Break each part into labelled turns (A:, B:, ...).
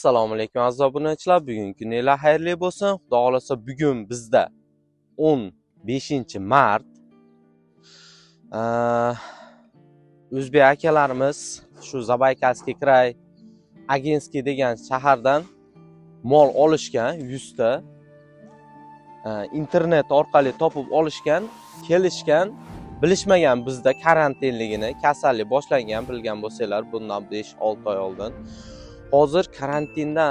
A: Assalomu alaykum aziz obunachilar. Bugungi kuninglar xayrli bo'lsin. Xudo xolasa bugun bizda 15-mart. O'zbek akalarimiz shu Zabaykalskiy kray Agenskiy degan shahardan mol olishgan 100 ta. Internet orqali topib olishgan, kelishgan, bilishmagan bizda karantinligini, kasallik boshlangan bilgan bo'lsanglar bundan 5-6 oy oldin. Hozir karantinda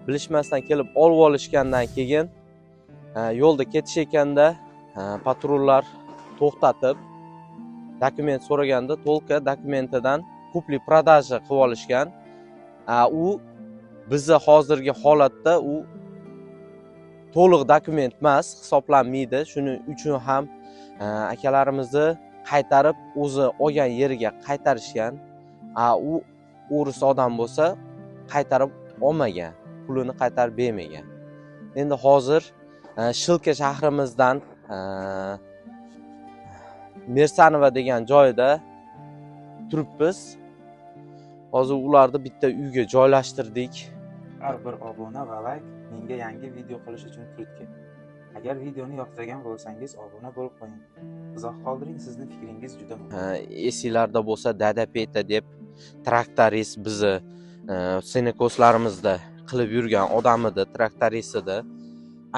A: bilishmasdan kelib olib olishgandan keyin yo'lda ketishayotganda patrullar to'xtatib dokument so'raganda to'lka dokumentidan kupli продажа qilib olishgan. U bizni hozirgi holatda u to'liq dokument emas, hisoblanmaydi. Shuning uchun ham akalarimizni qaytarib o'zi olgan yeriga qaytarishgan. U o'ris odam bo'lsa qaytarib olmagan, pulini qaytarib bermagan. Endi hozir Shilka shahrimizdan Mersanova degan joyda turibmiz. Hozir ularni bitta uyga joylashtirdik.
B: Har bir obuna va like menga yangi video qilish uchun turtki. Agar videoni yoqtirgan bo'lsangiz obuna bo'lib qo'ying. Izoh qoldiring, sizning fikringiz juda muhim.
A: Esinglarda bo'lsa Dada Peta deb traktorist bizni Senekos'larimizda qilib yurgan odam edi, traktorist edi.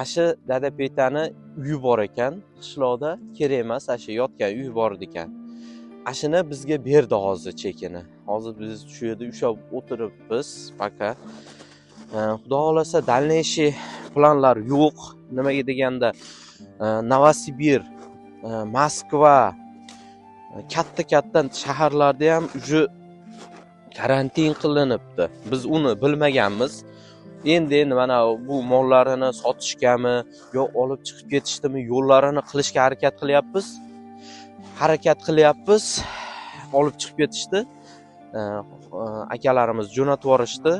A: Ashi Dada Petani uyi bor ekan, qishloqda kerak emas, ashi yotgan uyi bor ekan. Ashini bizga berdi hozir chekini. Hozir biz shu yerda ushlab o'tiribmiz, paka. Xudo xolasa dalneyshi planlar yo'q. Nimaga deganda Novosibir, Moskva, katta shaharlarda ham уже karantin qilinibdi. Biz uni bilmaganmiz. Endi mana bu mollarini sotishgami yo olib chiqib ketishdimi, yo'llarini qilishga harakat qilyapmiz. Olib chiqib ketishdi. Akalarimiz jo'natib yuborishdi.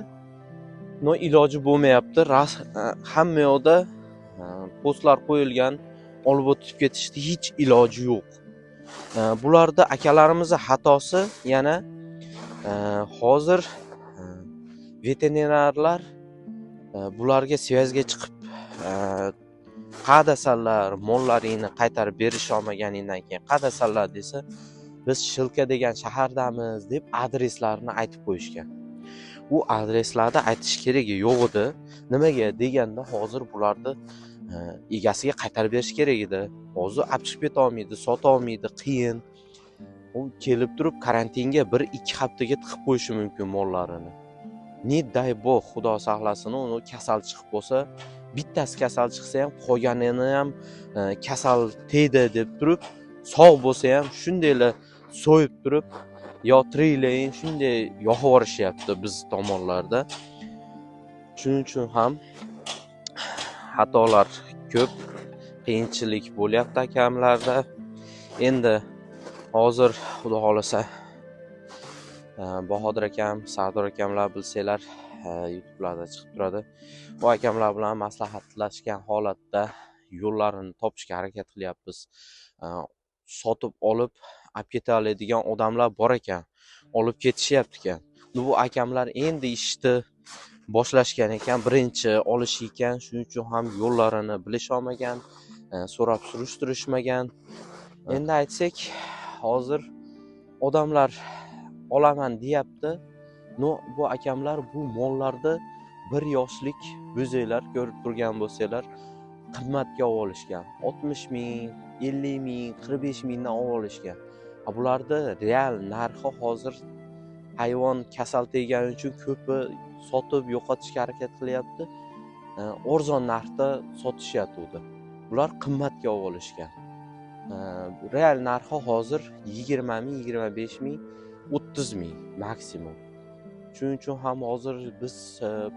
A: No iloji bo'lmayapti. Hamma yoqda postlar qo'yilgan, olib o'tib ketishdi, hech iloji yo'q. Bularda akalarimizning xatosi yana hozir veterinarlar bularga svязga chiqib qadasanlar, mollaringni qaytarib berish olmaganingdan keyin qadasanlar desa, biz Shilka degan shahardamiz deb adreslarni aytib qo'yishgan. U adreslarda aytish keragi yo'q edi. Nimaga deganda hozir bularni egasiga qaytarib berish kerak edi. Hozir olib chiqib keta olmaydi, sota olmaydi, qiyin. U kelib turib karantinga 1-2 haftaga tiqib qo'yishi mumkin mollarini. Ne day boh, Xudo saqlasin, uni kasal chiqib bo'lsa, bittasi kasal chiqsa ham qolganini ham kasal tegdi deb turib, sog' bo'lsa ham shundaylar so'yib turib, yo tiriklayin shunday yoqib yuborishyapti biz tomonlarda. Shuning uchun ham xatolar ko'p, qiyinchilik bo'lyapti akamlarda. Endi hozir Xudo xolasa Bahodir akam, Sardor akamlar bilsanglar, YouTube'larda chiqib turadi. Bu akamlar bilan maslahatlashgan holatda yo'llarini topishga harakat qilyapmiz. Sotib olib keta oladigan odamlar bor ekan, olib ketishyapti ekan. Bu akamlar endi ishni boshlashgan ekan, birinchi olish ekan, shuning uchun ham yo'llarini bilish olmagan, so'rab surishtirishmagan. Endi aytsak, hozir odamlar olaman deyapti. Bu akamlar bu mollarni 1 yoshlik bo'zaylar ko'rib turgan bo'lsanglar, qimmatga olishgan. 60 ming, 50 ming, 45 mingdan olishgan. Bularda real narxi hozir hayvon kasal tegani uchun ko'pi sotib yo'qotishga harakat qilyapti. Arzon narxda sotishyapti. Bular qimmatga olishgan. Real narxi hozir 20 ming, 25 ming, 30 ming maksimum. Shuning uchun ham hozir biz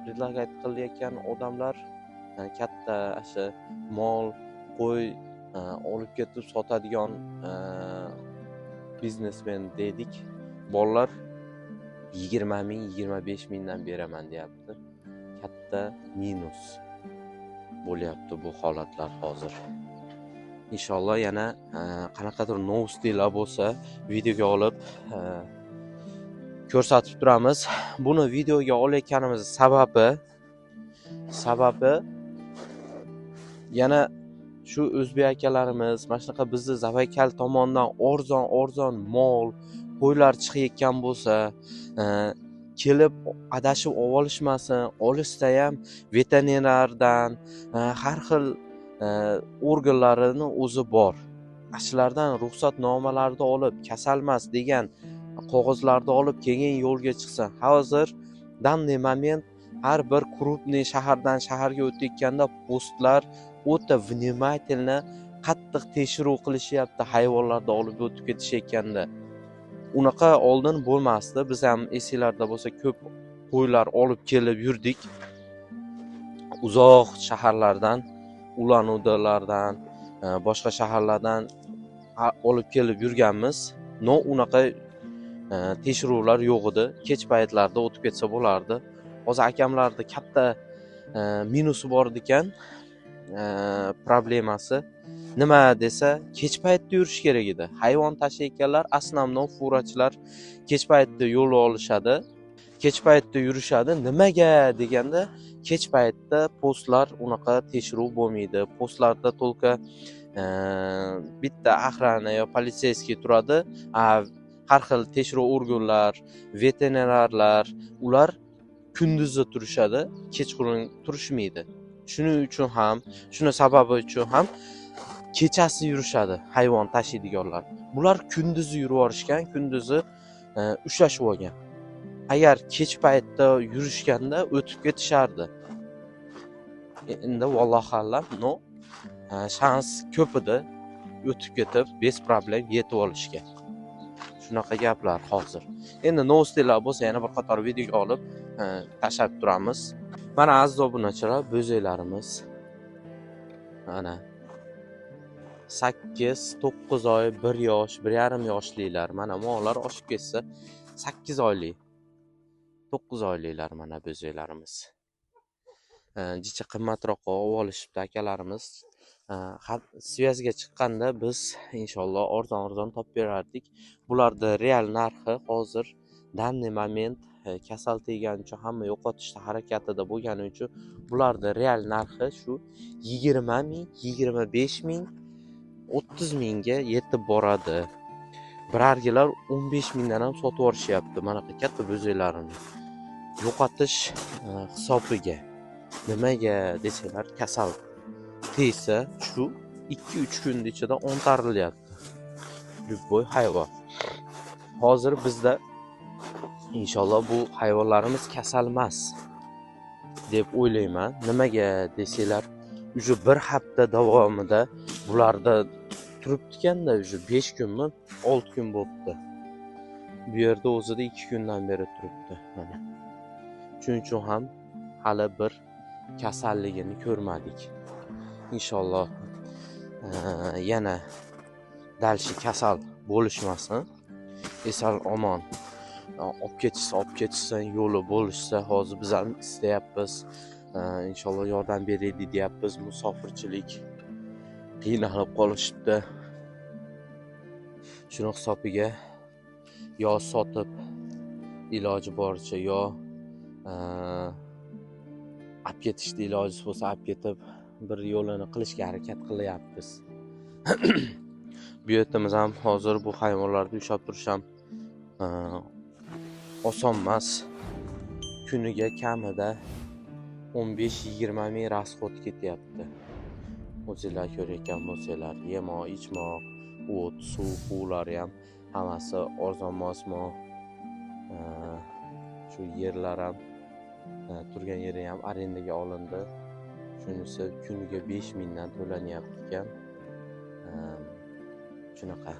A: predlagat qilayotgan odamlar katta o'sha mol, qo'y olib ketib sotadigan biznesmen dedik. Bolalar 20 ming, 25 mingdan beraman deyapti. Katta minus bo'lyapti bu holatlar hozir. İnşallah yana qanaqadir novostilar bo'lsa videoga olib ko'rsatib turamiz. Buni videoga olayotganimiz sababi yana shu o'zbek akalarimiz mana shunaqa bizni Zavaykal tomonidan arzon mol, qo'ylar chiqayotgan bo'lsa, kelib adashib olishmasin, olishsa ham veterinardan, har xil organlarini o'zi bor. Shulardan ruxsatnomalarni olib, kasalmas degan qog'ozlarni olib keyin yo'lga chiqsa. Hozir danniy moment har bir krupniy shahardan shaharga o'tayotganda postlar o'ta vнимательно qattiq tekshiruv qilishyapti hayvonlarni olib o'tib ketishayotganda. Unaqa oldin bo'lmasdi. Biz ham esinglarda bo'lsa ko'p qo'ylar olib kelib yurdik. Uzoq shaharlardan, Ulan-Udelardan, boshqa shaharlardan olib kelib yurganmiz. Unaqa tekshiruvlar yo'q edi. Kech paytlarda o'tib ketsa bo'lardi. Hozir akamlarda katta minusi bor ekan. Problemasi nima desa, kech paytda yurish kerak edi. Hayvon tashiyotganlar, asnomnon furachilar kech paytda yo'l olishadi. Kech paytda yurishadi. Nimaga deganda, kech paytda postlar unaqa tekshiruv bo'lmaydi. Postlarda to'lqa bitta охрана yo politseyskiy turadi. Har xil tekshiruv organlar, veterinarlar, ular kunduzi turishadi, kechqurun turishmaydi. Shuning uchun ham, shuni sababi uchun ham kechasi yurishadi hayvon tashiydiganlar. Bular kunduzi yurib yorishgan, kunduzi ushlashib olgan. Agar kech paytda yurishganda o'tib ketishardi. Endi vallohu alam, shans ko'p edi o'tib ketib, bez problem yetib olishga. Shunaqa gaplar hozir. Endi novostilar bo'lsa yana bir qator videoga olib tashlab turamiz. Mana aziz obunachilar, bo'zaklarimiz. Mana 8-9 oy, 1 yosh, 1,5 yoshliklar. Mana molar oshib ketsa 8 oylik, 9 oyliklar mana bo'zaklarimiz. Jicha qimmatroqqa olishibdi akalarimiz. Svязga chiqqanda biz inshaalloh arzon topib berardik. Bularda real narxi hozir danniy moment kasal tegani uchun hamma yo'qotishda harakatida bo'lgani uchun bularda real narxi shu 20 ming, 25 ming, 30 mingga yetib boradi. Birargilar 15 mingdan ham sotib olishyapti mana bu katta bo'zaklarini. Yo'qotish hisobiga. Nimaga desalar, kasal tegsa shu 2-3 kun ichida o'ntarilyapti. Любой hayvon. Hozir bizda inshaalloh bu hayvonlarimiz kasal emas deb o'ylayman. Nimaga desalar, уже bir hafta davomida bularda turibdi-kanda, уже 5 kunmi, 6 kun bo'libdi. Bu yerda o'zida 2 kundan beri turibdi mana. Shuning uchun ham hali bir kasalligini ko'rmadik. Inshaalloh yana dalshi kasal bo'lishmasin. Esal omon olib ketishsa yo'li bo'lishsa, hozir biz ham istayapmiz. Inshaalloh yordam beraylik deyapmiz. Musofirchilik qiynalib qolishibdi. Shuni hisobiga yo sotib iloji boricha yo olib ketishni iloji bo'lsa olib ketib bir yo'lini qilishga harakat qilyapmiz. Bu yerimiz ham hozir bu hayvonlarni ushlab turish ham oson emas. Kuniga kamida 15-20 ming rasxod ketyapti. O'zinglar ko'rayotgan bo'lsanglar, yemoq, ichmoq, o't, suv, buvlar ham hammasi arzon-mosmo. Shu yerlar ham turgan yeri ham arendaga olindi. Shunisi kuniga 5 mingdan to'lanyapti ekan. Shunaqa.